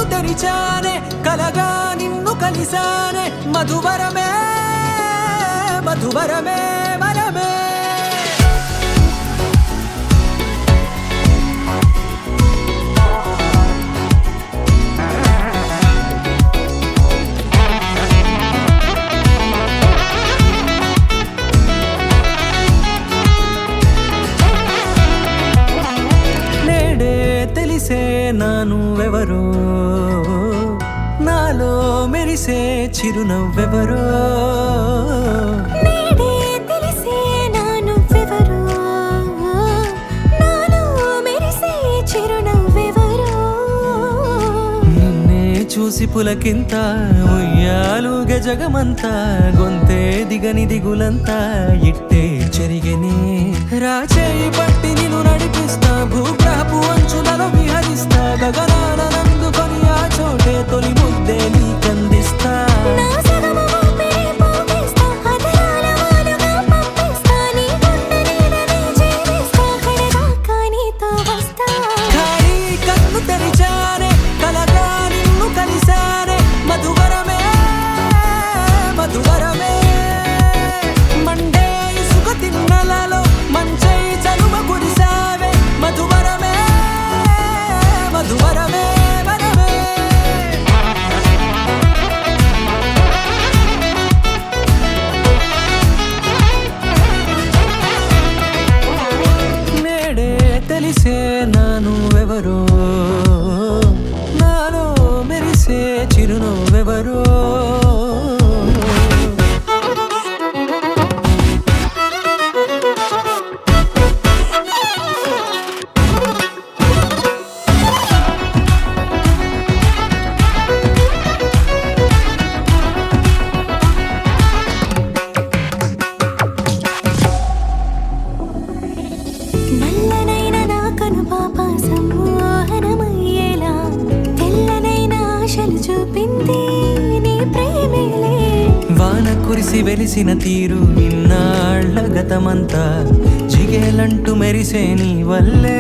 కన్ను తెరిచానే కలగా నిన్ను కలిసానే మధువరమే మధువరమే వరమే నానువెవరో నాలో మెరిసే చిరునవ్వెవరో నేడే తెలిసే నానువెవరో నాలో మెరిసే చిరునవ్వెవరో నిన్నే చూసి పులకింత ఉయ్యాలుగ జగమంతా గొంతే దిగని దిగులంతా ఇట్టే చెరిగనే రాచేయి పట్టి నిన్ను నడిపిస్తా భూగ్రహపు అంచులలో విహరిస్తా గగనాన నందుకొని ఆ చోటే తొలి ముద్దే నీకందిస్తా నా సగము ఊపిరి పోగిస్తా అదరాల వాలుగా పంపిస్తా నీ గుండె నీడనే జీవిస్తా కడదాకా నీతో వస్తా ఖాళీ కన్ను తెరిచానే కలగా నిన్ను కలిసానే మధువరమే మధువరమే మండే ఇసుక తిన్నలలో మంచై చలువ కురిసావే మధువరమే మధువరమే వరమే నేడే తెలిసే నానువెవరో నాలో మెరిసే చిరునవ్వెవరో నల్లనైన నా కనుపాప సమ్మోహనమయ్యేలా తెల్లనైన ఆశలు చూపింది నీ ప్రేమేలే వాన కురిసి వెలిసిన తీరు ఇన్నాళ్ళ గతమంతా జిగేలంటూ మెరిసే నీ వల్లే